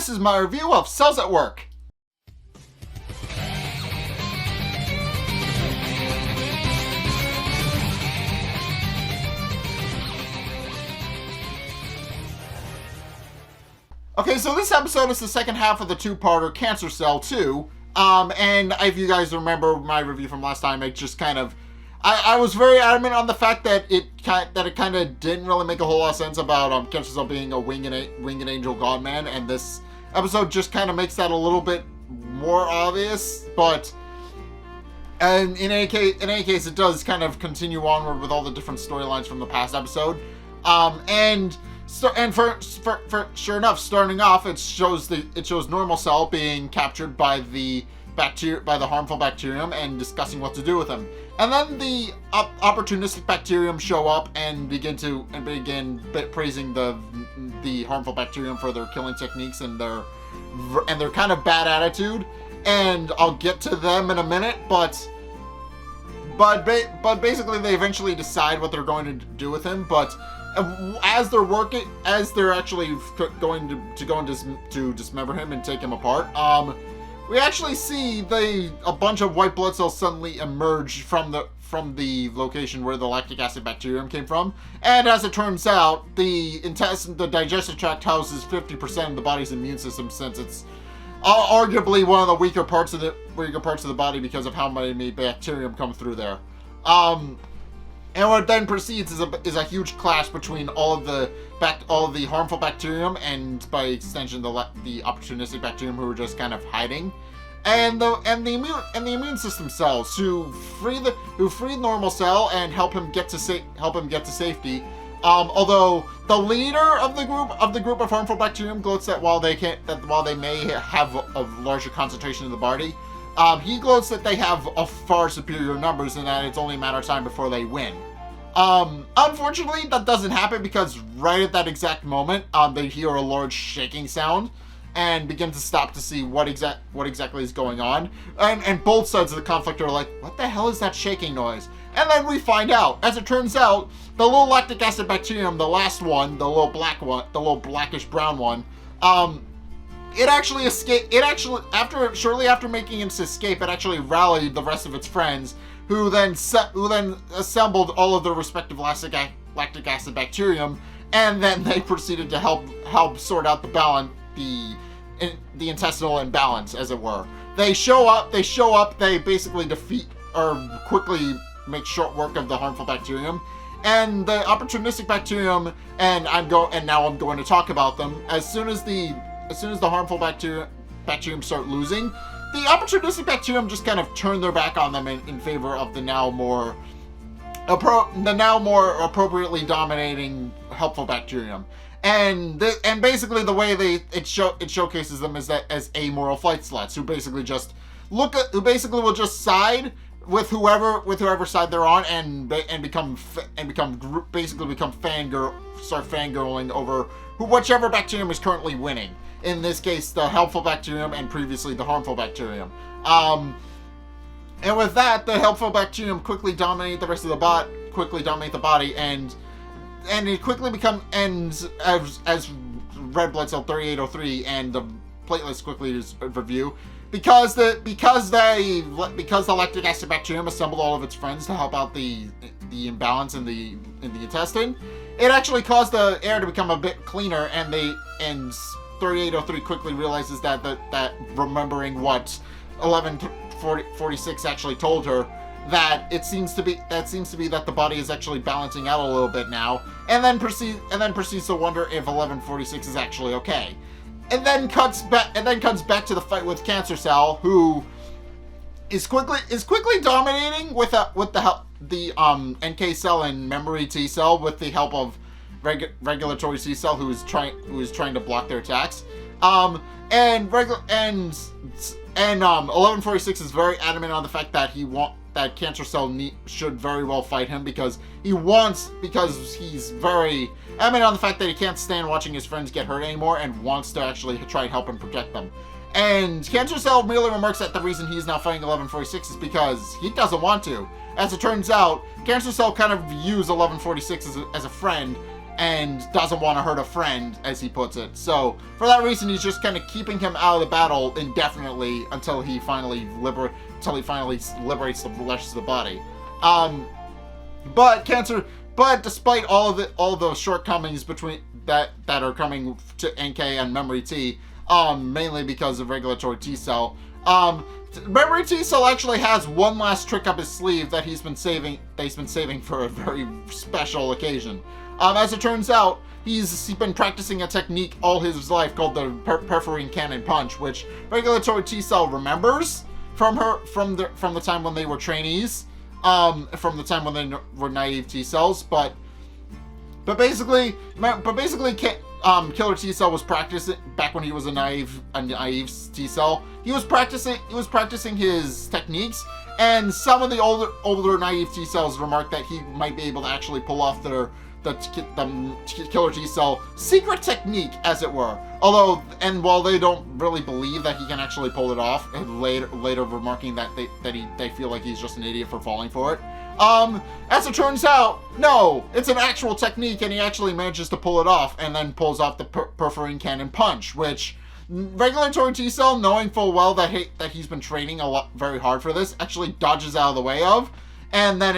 this is my review of Cells at Work. Okay, so this episode is the second half of the two-parter Cancer Cell 2. And if you guys remember my review from last time, it just kind of... I was very adamant on the fact that it kind of didn't really make a whole lot of sense about Cancer Cell being a winged angel godman, and this episode just kind of makes that a little bit more obvious, but... And in any case, it does kind of continue onward with all the different storylines from the past episode. For sure enough, starting off, it shows Normal Cell being captured by the harmful bacterium and discussing what to do with him. And then the opportunistic bacterium show up and begin praising the harmful bacterium for their killing techniques and their kind of bad attitude. And I'll get to them in a minute, but basically they eventually decide what they're going to do with him. But as they're actually going to dismember him and take him apart, we actually see a bunch of white blood cells suddenly emerge from the location where the lactic acid bacterium came from. And as it turns out, the digestive tract houses 50% of the body's immune system, since it's arguably one of the weaker parts of the body because of how many bacterium come through there. And what then proceeds is a huge clash between all of the harmful bacterium and, by extension, the opportunistic bacterium who are just kind of hiding, and the immune system cells who free Normal Cell and help him get to safety. Although the leader of the group of harmful bacterium gloats that while they may have a larger concentration in the body, he gloats that they have a far superior numbers and that it's only a matter of time before they win. Unfortunately, that doesn't happen because right at that exact moment, they hear a large shaking sound and begin to stop to see what exactly is going on. And both sides of the conflict are like, what the hell is that shaking noise? And then we find out. As it turns out, the little lactic acid bacterium, the last one, the little black one, the little blackish brown one, it actually escaped. Shortly after making its escape, it actually rallied the rest of its friends, who then assembled all of their respective lactic acid bacterium, and then they proceeded to help sort out the intestinal imbalance, as it were. They show up. They basically defeat or quickly make short work of the harmful bacterium, and the opportunistic bacterium. And now I'm going to talk about them. As soon as the harmful bacterium start losing, the opportunistic bacterium just kind of turn their back on them in favor of the now more appropriately dominating helpful bacterium. And basically the way it showcases them is that as amoral flight sluts who basically will just side with whoever side they're on and become fangirling over whichever bacterium is currently winning. In this case, the helpful bacterium, and previously the harmful bacterium. And with that, the helpful bacterium quickly dominate the body, and it quickly becomes as red blood cell 3803 and the platelets quickly review, because the lactic acid bacterium assembled all of its friends to help out the imbalance in the intestine. It actually caused the air to become a bit cleaner, and 3803 quickly realizes that remembering what 1146 actually told her, that seems to be that the body is actually balancing out a little bit now, and then proceeds to wonder if 1146 is actually okay. And then cuts back to the fight with Cancer Cell, who is quickly dominating with the help NK cell and memory T cell with the help of regulatory T cell who is trying to block their attacks. And 1146 is very adamant on the fact that that Cancer Cell should very well fight him because he's very adamant on the fact that he can't stand watching his friends get hurt anymore and wants to actually try and help and protect them. And Cancer Cell merely remarks that the reason he's not fighting 1146 is because he doesn't want to. As it turns out, Cancer Cell kind of views 1146 as a friend, and doesn't want to hurt a friend, as he puts it. So for that reason, he's just kind of keeping him out of the battle indefinitely until he finally liberates the rest of the body. But despite all of the shortcomings between that are coming to NK and Memory T, mainly because of regulatory T cell, Memory T cell actually has one last trick up his sleeve that he's been saving for a very special occasion. As it turns out, he's been practicing a technique all his life called the perforating cannon punch, which regulatory T cell remembers from the time when they were trainees, from the time when they were naive T cells, but basically, Killer T cell was practicing back when he was a naive T cell. He was practicing his techniques, and some of the older naive T cells remarked that he might be able to actually pull off the Killer T cell secret technique, as it were. While they don't really believe that he can actually pull it off, and later remarking that they feel like he's just an idiot for falling for it. As it turns out, no, it's an actual technique, and he actually manages to pull it off, and then pulls off the perforating cannon punch, which regulatory T cell, knowing full well that he's been training very hard for this, actually dodges out of the way of. And then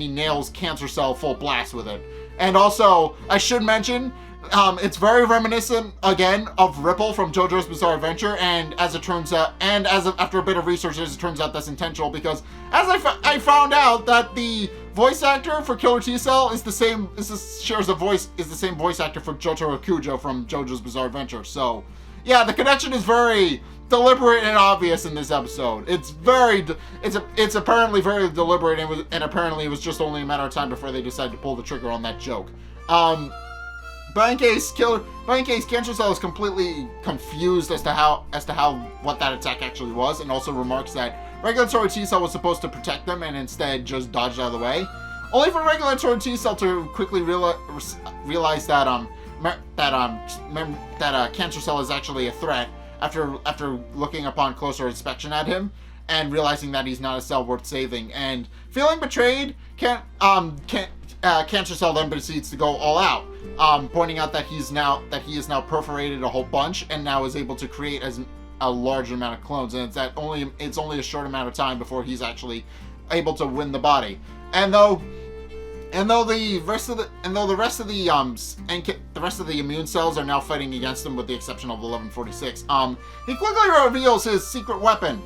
he nails Cancer Cell full blast with it. And also, I should mention, it's very reminiscent again of Ripple from JoJo's Bizarre Adventure. And as it turns out, after a bit of research, it turns out that's intentional, because as I found out that the voice actor for Killer T Cell is the same voice actor for Jotaro Kujo from JoJo's Bizarre Adventure. So yeah, the connection is very deliberate and obvious in this episode. It's apparently very deliberate, and apparently it was just only a matter of time before they decided to pull the trigger on that joke. But in case Cancer Cell is completely confused as to what that attack actually was, and also remarks that regulatory T Cell was supposed to protect them and instead just dodged out of the way, only for regulatory T Cell to quickly realize that Cancer Cell is actually a threat. After looking upon closer inspection at him and realizing that he's not a cell worth saving, and feeling betrayed, Cancer Cell then proceeds to go all out, pointing out that he is now perforated a whole bunch and now is able to create a large amount of clones, and it's only a short amount of time before he's actually able to win the body. And though the rest of the immune cells are now fighting against him, with the exception of 1146, he quickly reveals his secret weapon.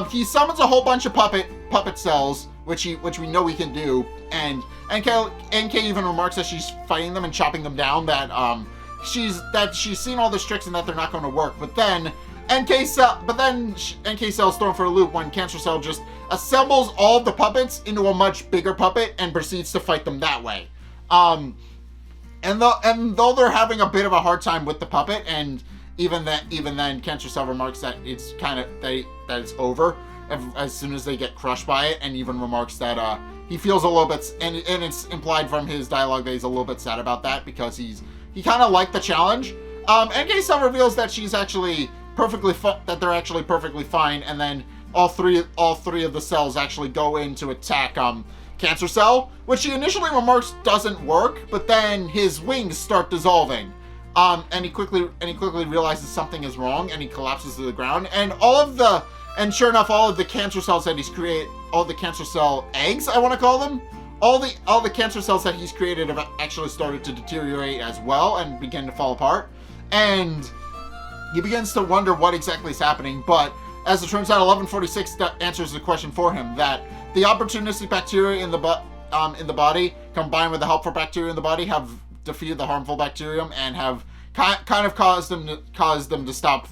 He summons a whole bunch of puppet cells, which we know he can do, and NK even remarks as she's fighting them and chopping them down that she's seen all the tricks and that they're not going to work. But then NK Cell's thrown for a loop when Cancer Cell just assembles all of the puppets into a much bigger puppet and proceeds to fight them that way. And though they're having a bit of a hard time with the puppet, and even then Cancer Cell remarks that it's that it's over as soon as they get crushed by it, and even remarks that he feels a little bit, and it's implied from his dialogue that he's a little bit sad about that, because he kind of liked the challenge. NK Cell reveals that she's actually that they're actually perfectly fine, and then all three of the cells actually go in to attack Cancer Cell, which he initially remarks doesn't work, but then his wings start dissolving. And he quickly realizes something is wrong, and he collapses to the ground, and sure enough, all of the cancer cells that he's created, all the cancer cell eggs, I want to call them, all the cancer cells that he's created have actually started to deteriorate as well and begin to fall apart. And he begins to wonder what exactly is happening, but as it turns out, 1146 answers the question for him, that the opportunistic bacteria in the body, combined with the helpful bacteria in the body, have defeated the harmful bacterium and have kind of caused them to stop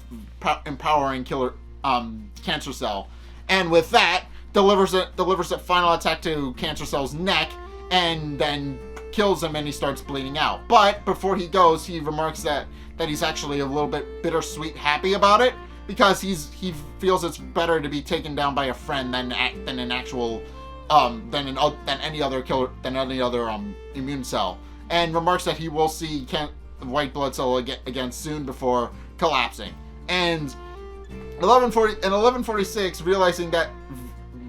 empowering Cancer Cell. And with that, delivers a final attack to Cancer Cell's neck, and then kills him, and he starts bleeding out. But before he goes, he remarks that he's actually a little bit bittersweet happy about it, because he feels it's better to be taken down by a friend than an actual than any other immune cell, and remarks that he will see white blood cell again soon before collapsing. And 1146, realizing that,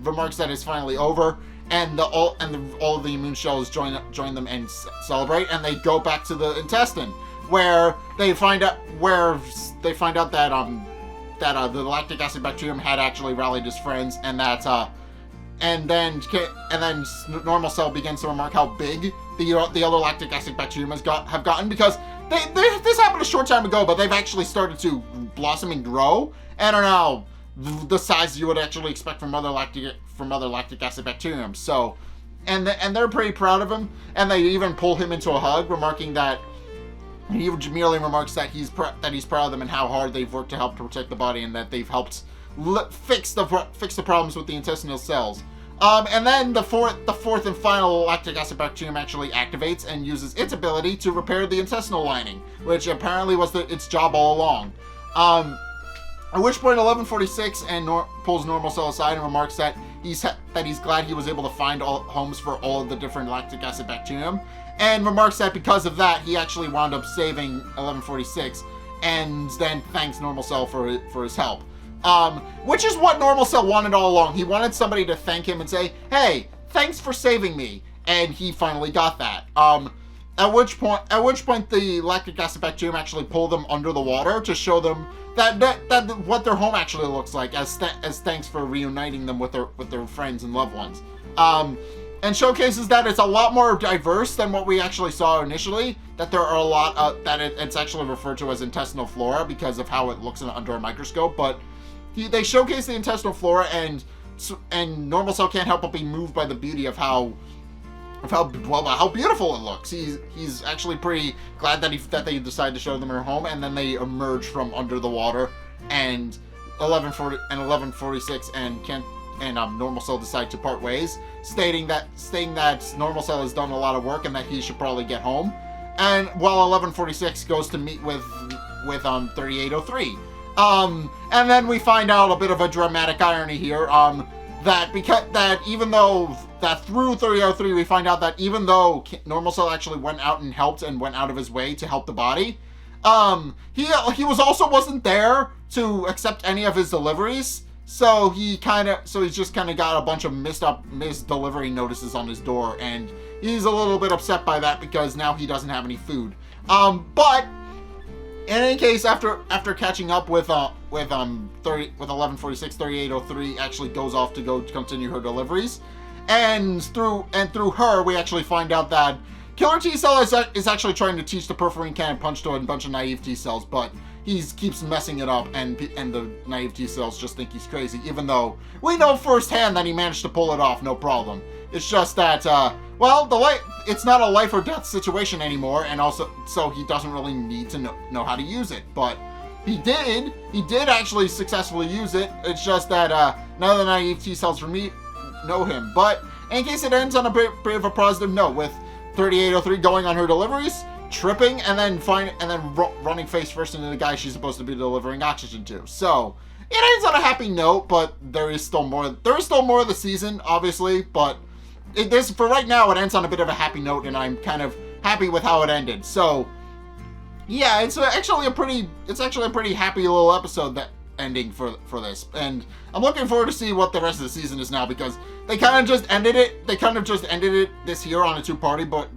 remarks that it's finally over, all of the immune shells join them and celebrate, and they go back to the intestine, where they find out that the lactic acid bacterium had actually rallied his friends, and that and then normal cell begins to remark how big the other lactic acid bacterium have gotten, because this happened a short time ago, but they've actually started to blossom and grow, and are now the size you would actually expect from other lactic acid bacterium. So, and they're pretty proud of him, and they even pull him into a hug, remarking that he merely remarks that he's proud of them and how hard they've worked to help protect the body, and that they've helped fix the problems with the intestinal cells. And then the fourth and final lactic acid bacterium actually activates and uses its ability to repair the intestinal lining, which apparently was its job all along. At which point 1146 pulls normal cell aside and remarks that he's glad he was able to find homes for all of the different lactic acid bacterium, and remarks that because of that he actually wound up saving 1146, and then thanks normal cell for his help. Which is what normal cell wanted all along. He wanted somebody to thank him and say, "Hey, thanks for saving me," and he finally got that. At which point the lactic acid bacterium actually pull them under the water to show them that what their home actually looks like, as thanks for reuniting them with their friends and loved ones. And showcases that it's a lot more diverse than what we actually saw initially. That there are a lot it's actually referred to as intestinal flora because of how it looks under a microscope. But they showcase the intestinal flora, and normal cell can't help but be moved by the beauty of how beautiful it looks. He's actually pretty glad that they decided to show them her home, and then they emerge from under the water, and 1146 and normal cell decide to part ways, stating that normal cell has done a lot of work and that he should probably get home. And while 1146 goes to meet with 3803. And then we find out a bit of a dramatic irony here, that even though through 3803 we find out that even though normal cell actually went out and helped and went out of his way to help the body, he wasn't there to accept any of his deliveries. So he's just kind of got a bunch of missed delivery notices on his door, and he's a little bit upset by that because now he doesn't have any food. But in any case, after catching up with 1146, 3803 actually goes off to go continue her deliveries, and through her we actually find out that Killer T Cell is actually trying to teach the perforating cannon punch to a bunch of naive T cells, but he keeps messing it up, and the naive T cells just think he's crazy, even though we know firsthand that he managed to pull it off no problem. It's just that, it's not a life or death situation anymore, and also, so he doesn't really need to know how to use it. But he did actually successfully use it. It's just that none of the naive T cells know him. But in case it ends on a bit of a positive note, with 3803 going on her deliveries, tripping, and then running face first into the guy she's supposed to be delivering oxygen to. So it ends on a happy note, but there is still more of the season, obviously. But for right now, it ends on a bit of a happy note, and I'm kind of happy with how it ended. So yeah, it's actually a pretty happy little episode, that ending for this, and I'm looking forward to see what the rest of the season is now, because they kind of just ended it this year on a two-parter, but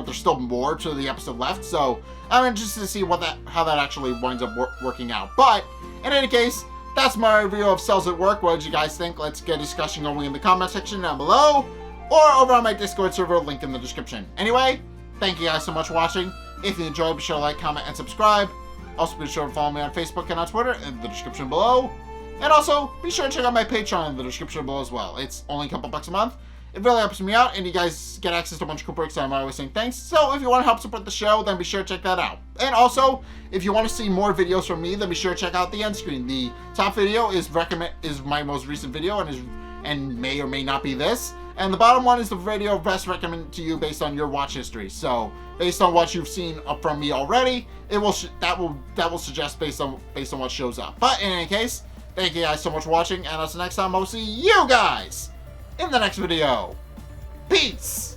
there's still more to the episode left, so I'm interested to see how that actually winds up working out. But in any case, that's my review of Cells at Work. What did you guys think? Let's get a discussion going in the comment section down below, or over on my Discord server, link in the description. Anyway, thank you guys so much for watching. If you enjoyed, be sure to like, comment, and subscribe. Also, be sure to follow me on Facebook and on Twitter in the description below. And also, be sure to check out my Patreon in the description below as well. It's only a couple bucks a month. It really helps me out, and you guys get access to a bunch of cool perks, so I'm always saying thanks. So if you want to help support the show, then be sure to check that out. And also, if you want to see more videos from me, then be sure to check out the end screen. The top video is my most recent video, and may or may not be this. And the bottom one is the video best recommended to you based on your watch history. So based on what you've seen from me already, that will suggest based on what shows up. But in any case, thank you guys so much for watching, and until next time, I'll see you guys in the next video. Peace!